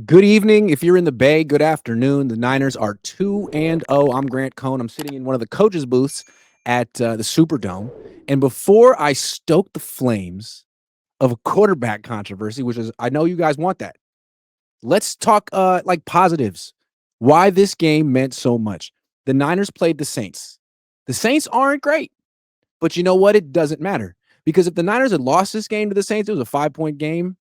Good evening. If you're in the Bay, good afternoon. The Niners are 2-0. I'm Grant Cohn. I'm sitting in one of the coaches' booths at the Superdome. And before I stoke the flames of a quarterback controversy, which is, I know you guys want that, let's talk like positives. Why this game meant so much. The Niners played the Saints. The Saints aren't great, but you know what? It doesn't matter because if the Niners had lost this game to the Saints, it was a 5-point game.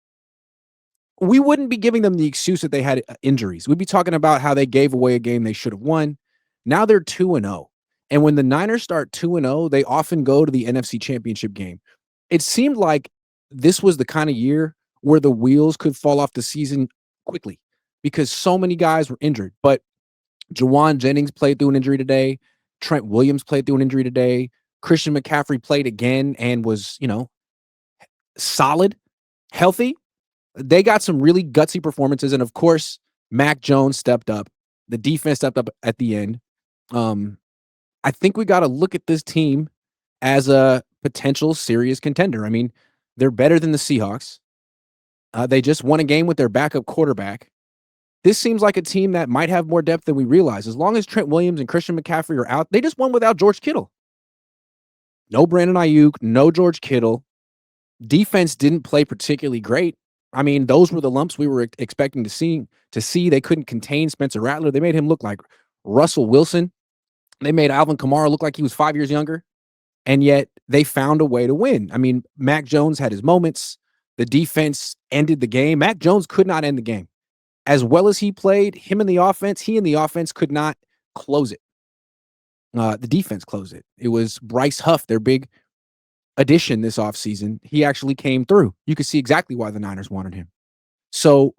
We wouldn't be giving them the excuse that they had injuries. We'd be talking about how they gave away a game they should have won. Now they're 2-0. And when the Niners start 2-0, they often go to the NFC Championship game. It seemed like this was the kind of year where the wheels could fall off the season quickly because so many guys were injured. But Jawan Jennings played through an injury today. Trent Williams played through an injury today. Christian McCaffrey played again and was, solid, healthy. They got some really gutsy performances, and of course, Mac Jones stepped up. The defense stepped up at the end. I think we got to look at this team as a potential serious contender. I mean, they're better than the Seahawks. They just won a game with their backup quarterback. This seems like a team that might have more depth than we realize. As long as Trent Williams and Christian McCaffrey are out, they just won without George Kittle. No Brandon Ayuk, no George Kittle. Defense didn't play particularly great. I mean, those were the lumps we were expecting to see. They couldn't contain Spencer Rattler. They made him look like Russell Wilson. They made Alvin Kamara look like he was 5 years younger. And yet they found a way to win. I mean, Mac Jones had his moments. The defense ended the game. Mac Jones could not end the game. As well as he played, he and the offense could not close it. The defense closed it. It was Bryce Huff, their big addition this offseason. He actually came through. You could see exactly why the Niners wanted him. So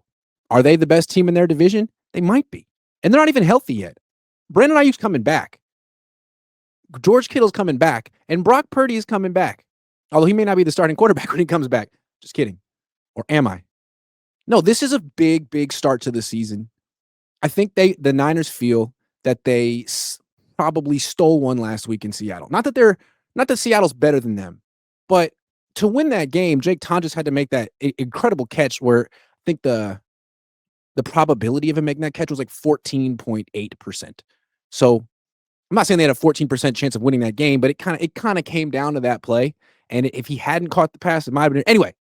are they the best team in their division? They might be. And they're not even healthy yet. Brandon Ayuk's coming back. George Kittle's coming back. And Brock Purdy is coming back. Although he may not be the starting quarterback when he comes back. Just kidding. Or am I? No, this is a big, big start to the season. I think the Niners feel that they probably stole one last week in Seattle. Not that Seattle's better than them, but to win that game, Jake Tonjes had to make that incredible catch where I think the probability of him making that catch was like 14.8%. So I'm not saying they had a 14% chance of winning that game, but it kind of came down to that play. And if he hadn't caught the pass, it might have been. Anyway,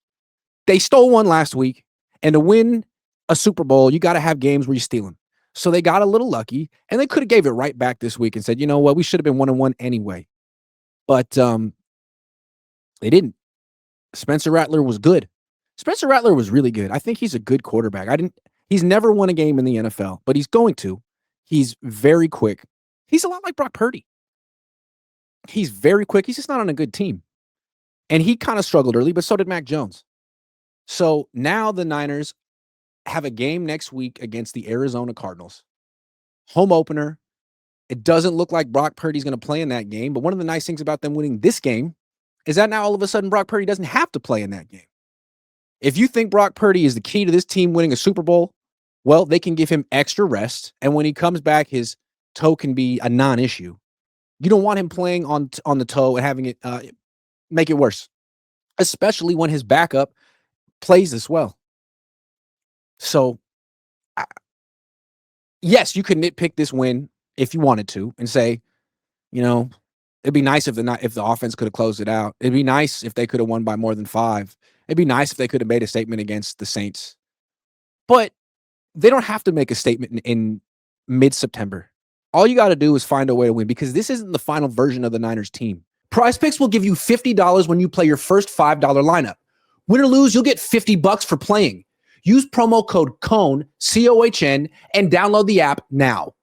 they stole one last week. And to win a Super Bowl, you got to have games where you steal them. So they got a little lucky, and they could have gave it right back this week and said, you know what, we should have been 1-1 anyway. But they didn't. Spencer Rattler was good. Spencer Rattler was really good. I think he's a good quarterback. He's never won a game in the NFL, but he's going to. He's very quick. He's a lot like Brock Purdy. He's very quick. He's just not on a good team. And he kind of struggled early, but so did Mac Jones. So now the Niners have a game next week against the Arizona Cardinals. Home opener. It doesn't look like Brock Purdy's going to play in that game, but one of the nice things about them winning this game is that now all of a sudden Brock Purdy doesn't have to play in that game. If you think Brock Purdy is the key to this team winning a Super Bowl, well, they can give him extra rest, and when he comes back, his toe can be a non-issue. You don't want him playing on the toe and having it make it worse, especially when his backup plays this well. So, yes, you could nitpick this win if you wanted to and say, it'd be nice if the offense could have closed it out. It'd be nice if they could have won by more than 5. It'd be nice if they could have made a statement against the Saints. But they don't have to make a statement in mid-September. All you got to do is find a way to win because this isn't the final version of the Niners team. PrizePicks will give you $50 when you play your first $5 lineup. Win or lose, you'll get $50 for playing. Use promo code Cohn, C-O-H-N, and download the app now.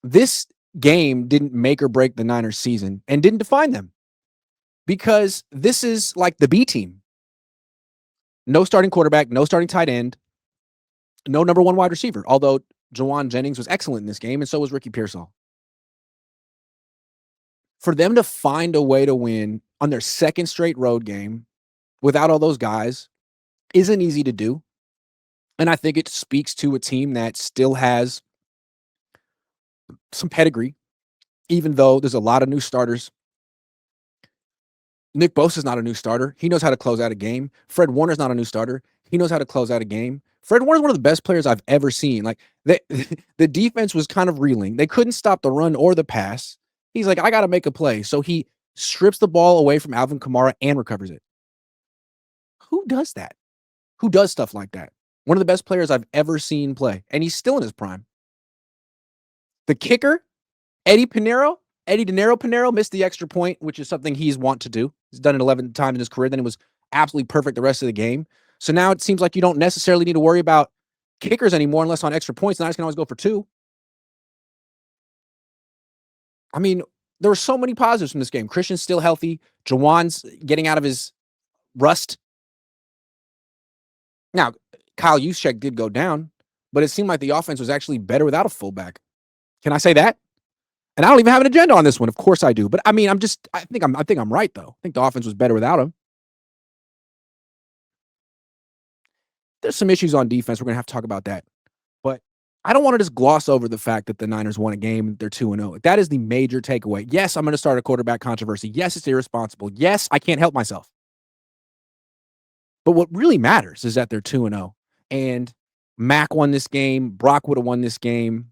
This game didn't make or break the Niners season and didn't define them because this is like the B team. No starting quarterback, no starting tight end, no number 1 wide receiver, although Jawan Jennings was excellent in this game and so was Ricky Pearsall. For them to find a way to win on their second straight road game without all those guys isn't easy to do. And I think it speaks to a team that still has some pedigree, even though there's a lot of new starters. Nick Bosa's not a new starter. He knows how to close out a game. Fred Warner's not a new starter. He knows how to close out a game. Fred Warner's one of the best players I've ever seen. Like the the defense was kind of reeling. They couldn't stop the run or the pass. He's like, I got to make a play. So he strips the ball away from Alvin Kamara and recovers it. Who does that? Who does stuff like that? One of the best players I've ever seen play, and he's still in his prime. The kicker, Eddie De Niro Pinero missed the extra point, which is something he's want to do. He's done it 11 times in his career. Then it was absolutely perfect the rest of the game. So now it seems like you don't necessarily need to worry about kickers anymore unless on extra points. The Niners can always go for 2. I mean, there were so many positives from this game. Christian's still healthy. Jawan's getting out of his rust. Now, Kyle Juszczyk did go down, but it seemed like the offense was actually better without a fullback. Can I say that? And I don't even have an agenda on this one. Of course I do. But I mean, I think I'm right though. I think the offense was better without him. There's some issues on defense. We're going to have to talk about that. But I don't want to just gloss over the fact that the Niners won a game. They're 2-0. That is the major takeaway. Yes, I'm going to start a quarterback controversy. Yes, it's irresponsible. Yes, I can't help myself. But what really matters is that they're 2-0. And Mac won this game. Brock would have won this game.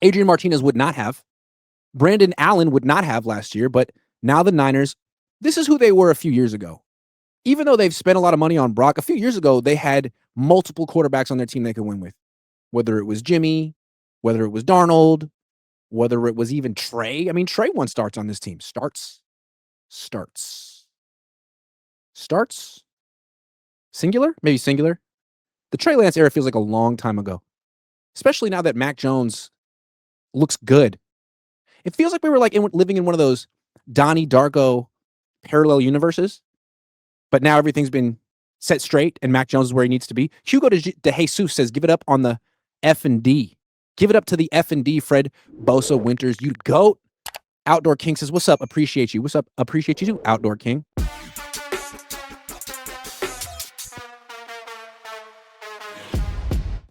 Adrian Martinez would not have. Brandon Allen would not have last year. But now the Niners, this is who they were a few years ago. Even though they've spent a lot of money on Brock, a few years ago, they had multiple quarterbacks on their team they could win with. Whether it was Jimmy, whether it was Darnold, whether it was even Trey. I mean, Trey won starts on this team. Starts. Singular? Maybe singular. The Trey Lance era feels like a long time ago, especially now that Mac Jones looks good. It feels like we were like living in one of those Donnie Darko parallel universes, but now everything's been set straight and Mac Jones is where he needs to be. Hugo de Jesus says, give it up on the F&D. Give it up to the F&D, Fred Bosa Winters. You goat. Outdoor King says, what's up? Appreciate you. What's up? Appreciate you too, Outdoor King.